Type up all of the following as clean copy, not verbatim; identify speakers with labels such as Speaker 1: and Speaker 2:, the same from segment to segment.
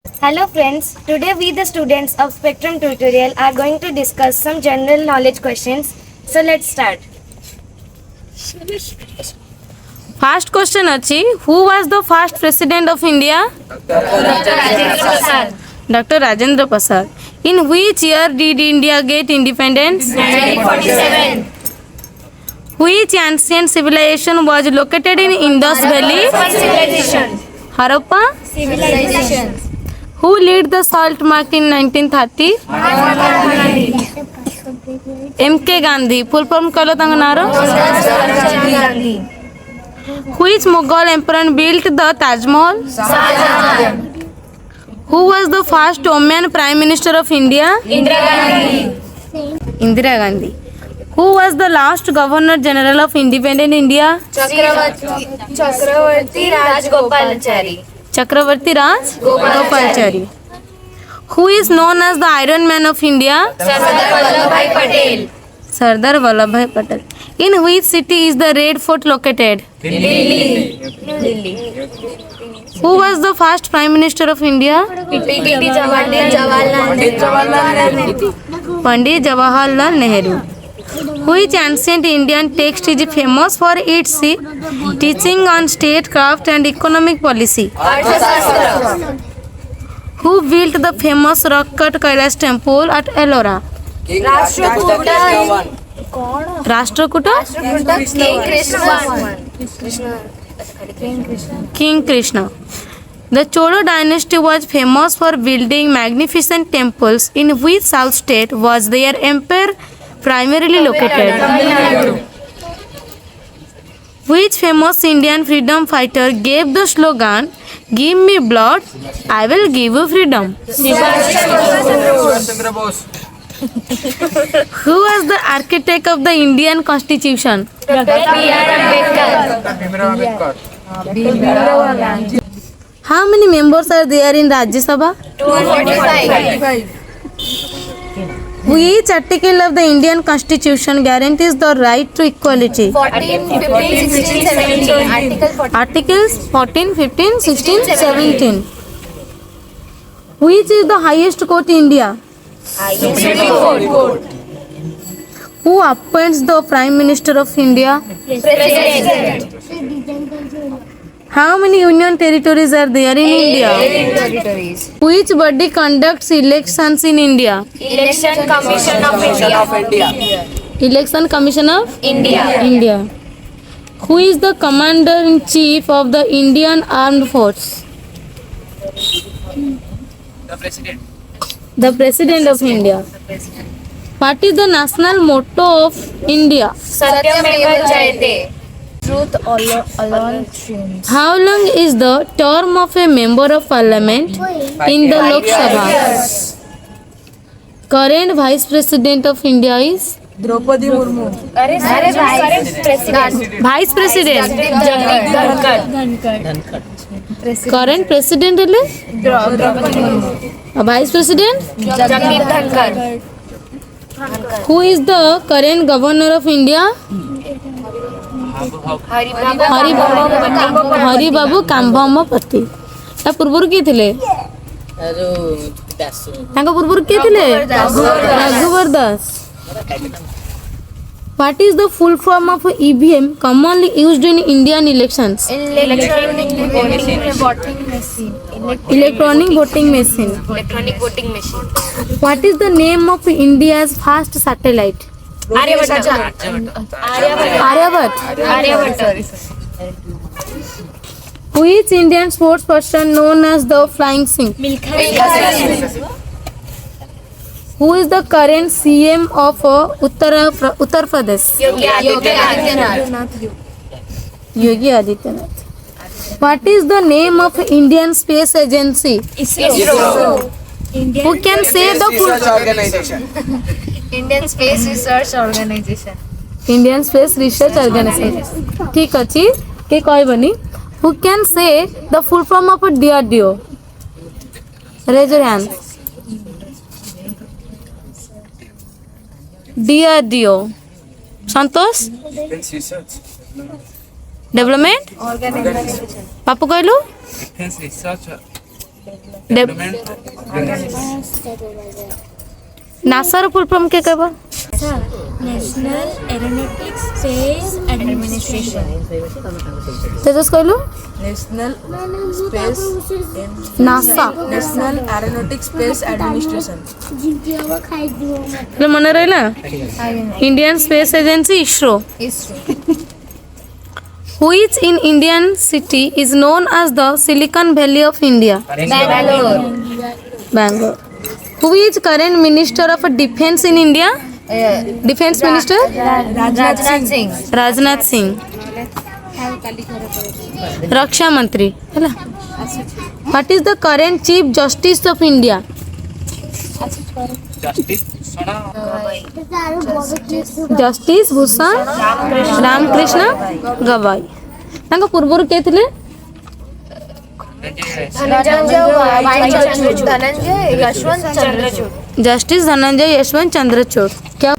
Speaker 1: Hello friends, today we the students of Spectrum Tutorial are going to discuss some general knowledge questions. So let's start.
Speaker 2: First question achi, who was the first president of India?
Speaker 1: Dr. Rajendra Prasad.
Speaker 2: Dr. Rajendra Prasad. In which year did India get independence?
Speaker 1: 1947.
Speaker 2: Which ancient civilization was located in Indus Valley?
Speaker 1: Civilization.
Speaker 2: Harappa.
Speaker 1: Civilization.
Speaker 2: Who led the salt march in 1930? MK Gandhi. Full form kalo tanga naro?
Speaker 1: Gandhi.
Speaker 2: Which Mughal emperor built the Taj Mahal?
Speaker 1: Shahjahan.
Speaker 2: Who was the first woman prime minister of India?
Speaker 1: Indira Gandhi.
Speaker 2: Indira Gandhi. Who was the last governor general of independent India?
Speaker 1: Chakravarti Rajgopalachari.
Speaker 2: Chakravarti Raj Gopalachari. Who is known as the Iron Man of India?
Speaker 1: Sardar Vallabhbhai Patel.
Speaker 2: Sardar Vallabhbhai Patel. In which city is the Red Fort located?
Speaker 1: Delhi.
Speaker 2: Who was the first prime minister of India?
Speaker 1: P.T. Jawaharlal Nehru.
Speaker 2: Pandit Jawaharlal Nehru. Which ancient Indian text is famous for its teaching on statecraft and economic policy?
Speaker 1: Arthashastra.
Speaker 2: Who built the famous rock-cut Kailash temple at Ellora?
Speaker 1: Rashtrakuta.
Speaker 2: Rashtrakuta? King Krishna. The Chola dynasty was famous for building magnificent temples. In which south state was their empire primarily located? Which famous Indian freedom fighter gave the slogan, "Give me blood, I will give you freedom"? Who was the architect of the Indian Constitution? How many members are there in Rajya Sabha?
Speaker 1: 245.
Speaker 2: Which article of the Indian Constitution guarantees the right to equality?
Speaker 1: 14, 15, 16, 17.
Speaker 2: Articles 14, 15, 16, 17. Which is the highest court in India?
Speaker 1: Supreme Court.
Speaker 2: Who appoints the Prime Minister of India?
Speaker 1: President.
Speaker 2: How many union territories are there in India?
Speaker 1: Territories.
Speaker 2: Which body conducts elections in India?
Speaker 1: Election Commission of India.
Speaker 2: Election Commission of
Speaker 1: India.
Speaker 2: India. Who is the Commander-in-Chief of the Indian Armed Force?
Speaker 3: The president.
Speaker 2: The President of India. What is the national motto of India?
Speaker 1: Satyameva Jayate. Truth alone triumphs.
Speaker 2: How long is the term of a member of parliament in the Lok Sabha? Current Vice President of India is?
Speaker 4: Draupadi Murmu
Speaker 2: Vice President. Current President is? Vice President?
Speaker 1: Jagdeep Dhankar.
Speaker 2: Who is the current Governor of India? Hari बाबू काम्भमपति ता पूर्वरु किए थिले तांका पूर्वरु किए थिले रघुवर दास What is the full form of EVM commonly used in Indian elections?
Speaker 1: Electronic voting machine.
Speaker 2: Electronic voting machine.
Speaker 1: Electronic voting machine.
Speaker 2: What is the name of India's first satellite? Aryabhat. Which Indian sports person known as the Flying Singh? Who is the current CM of Uttar Pradesh? Yogi Adityanath. What is the name of Indian Space Agency?
Speaker 1: ISRO.
Speaker 2: Who can say the full?
Speaker 1: Indian Space Research Organization.
Speaker 2: Indian Space Research Organization. ठीक अछि के कहबनी. Who can say the full form of DRDO? Raise your hand. DRDO. Santosh?
Speaker 3: Defense research.
Speaker 2: Development?
Speaker 1: Organization.
Speaker 2: Papu कहलु?
Speaker 3: Defense research
Speaker 2: NASA रो full form के कहबो
Speaker 4: National Aeronautics Space Administration.
Speaker 2: तेजस कहलु
Speaker 5: National Space
Speaker 2: NASA
Speaker 5: National Aeronautics Space Administration.
Speaker 2: ले मन रहला Indian space agency ISRO Which in Indian city is known as the Silicon Valley of India? Bangalore. Who is current Minister of Defense in India? Defense Minister? Rajnath Singh. Raksha Mantri. Hala. What is the current Chief Justice of India? Justice Bhushan Ramakrishna Gavai. ତାଙ୍କ ପୂର୍ବରୁ କିଏ ଥିଲେ justice Dhananjay Yashwant Chandrachud क्या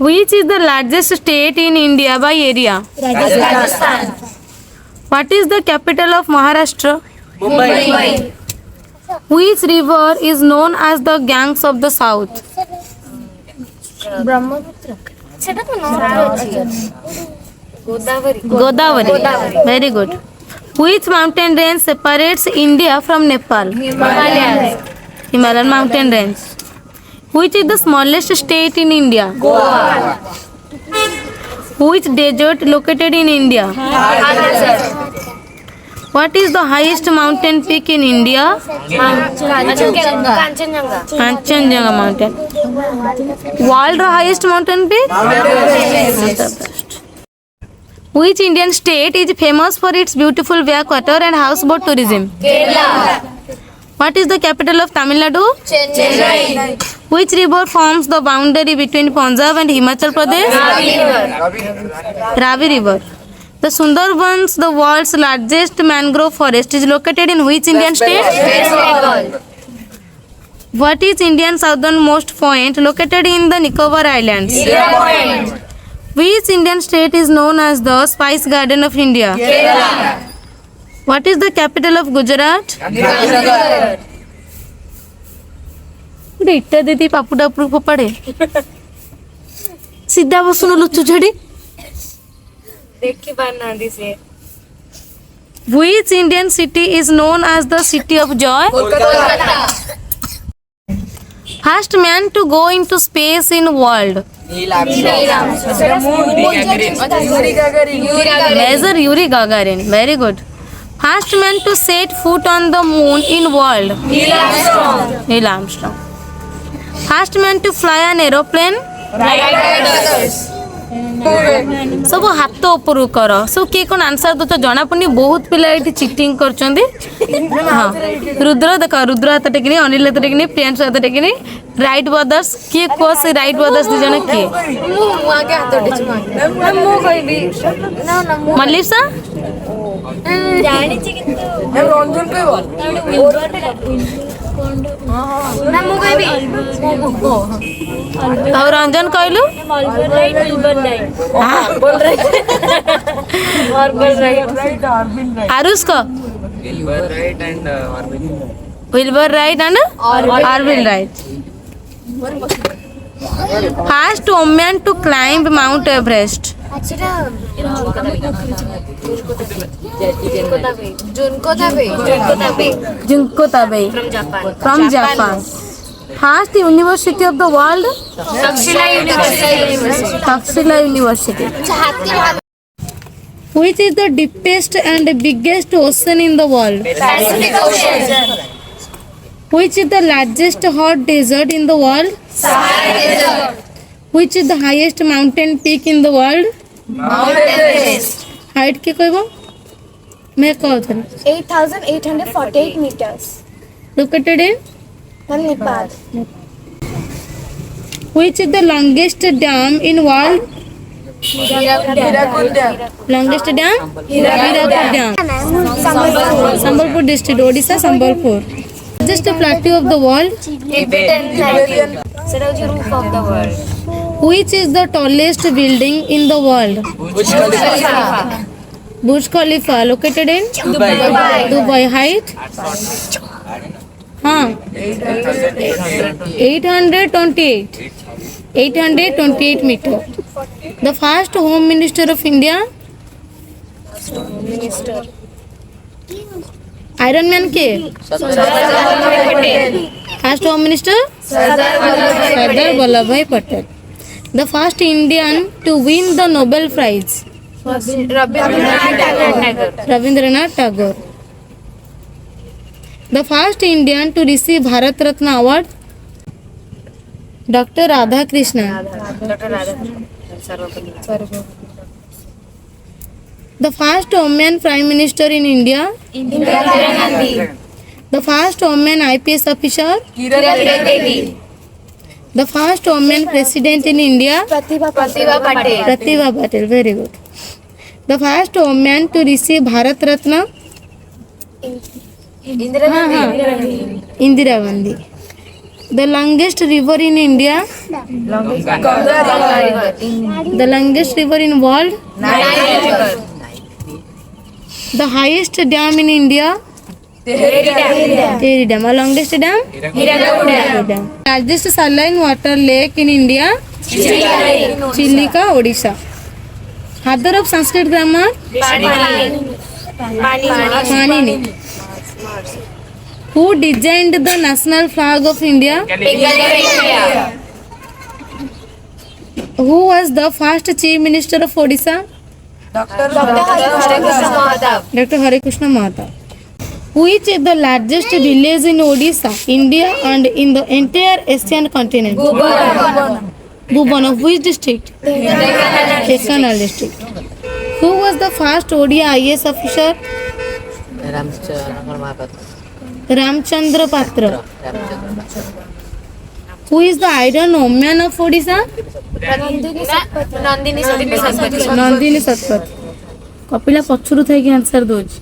Speaker 2: Which is the largest state in India by area? Rajasthan. What is the capital of Maharashtra? Mumbai. Which river is known as the Ganges of the South?
Speaker 1: Brahmaputra सेटा तो north
Speaker 2: Godavari. Very good. Which mountain range separates India from Nepal? Himalayan mountain range. Which is the smallest state in India? Goa. Which desert located in India? What is the highest mountain peak in India? Kanchenjunga mountain. World highest mountain peak? Which Indian state is famous for its beautiful backwater and houseboat tourism?
Speaker 1: Kerala.
Speaker 2: What is the capital of Tamil Nadu?
Speaker 1: Chennai.
Speaker 2: Which river forms the boundary between Punjab and Himachal Pradesh? Ravi River. The Sundarbans, the world's largest mangrove forest, is located in which Indian state?
Speaker 1: West Bengal.
Speaker 2: What is India's southernmost point located in the Nicobar Islands?
Speaker 1: Point.
Speaker 2: Which Indian state is known as the Spice Garden of India?
Speaker 1: Kerala.
Speaker 2: What is the capital of Gujarat? ଗୋଟେ ଇଟା ଦେଇ ପାପୁଟା ଉପରକୁ ଫୋପାଡେ ସିଧା ବସୁନ ଲୁଚୁ ଛଡି
Speaker 1: देखी पारनांदी से
Speaker 2: Which Indian city is known as the city of joy?
Speaker 1: Kolkata.
Speaker 2: First man to go into space in world. Major Yuri Gagarin. Very good. First man to set foot on the moon in world. Neil Armstrong. First man to fly an aeroplane. सब हाथ उपरू कर सब किए कौन answer दो जना पड़नी बहुत पिला ये चिटिंग कर हाँ रुद्र देख रुद्र हाथ टेकिनी अनिल हाथ टेकिनी प्रियांश हाथ टेकिनी राइट ब्रदर्स किए कह से राइट ब्रदर्स दी जन किए मल्लिका और रंजन कहलु आरुष को विल्बर राइट एंड ऑर्बिल Wright first woman to climb Mount Everest Junko Tabei from Japan. First university of the world? Takshila University. Which is the deepest and biggest ocean in the world?
Speaker 1: Pacific Ocean.
Speaker 2: Which is the largest hot desert in the world?
Speaker 1: Sahara Desert.
Speaker 2: Which is the highest mountain peak in the world?
Speaker 1: Mount Everest.
Speaker 2: Height के कहबो मैं कहत
Speaker 1: 8,848 meters.
Speaker 2: located in
Speaker 1: Nepal.
Speaker 2: which is the longest dam in world? Longest dam? Hirakud dam. Sambalpur district, Odisha, Sambalpur. Just a plateau of the world.
Speaker 1: Tibetan Plateau. That was the roof of the world.
Speaker 2: Which is the tallest building in the world? Burj Khalifa, located in
Speaker 1: Dubai.
Speaker 2: Dubai. Height हाँ 828 meter. The first Home Minister of India. Iron Man के First Home Minister Sardar Vallabhbhai Patel. The first Indian to win the Nobel Prize. Rabindranath Tagore. The first Indian to receive Bharat Ratna Award. Dr. Radhakrishnan. The first woman Prime Minister in India. The first woman IPS officer. The first woman President in India. Pratibha Patel. Very good. The first woman to receive Bharat Ratna. Indira Gandhi. The longest river in India. The longest river in world. The highest dam in India. Tehri Dam. The longest dam. Hirakud Dam. Largest saline water lake in India. Chilika, Odisha. Father of Sanskrit grammar. Panini. Who designed the national flag of India? Who was the first chief minister of Odisha? Dr. Harikrishna Mahatab. Which is the largest village in Odisha, India, and in the entire Asian continent? Bhuban. Of which district? Dhenkanal district. Who was the first ODI IAS officer? Ramchandra Patra. Who is the Iron Woman of Odisha? Nandini Satpathy. Kapila Pachuru thai ki answer doji.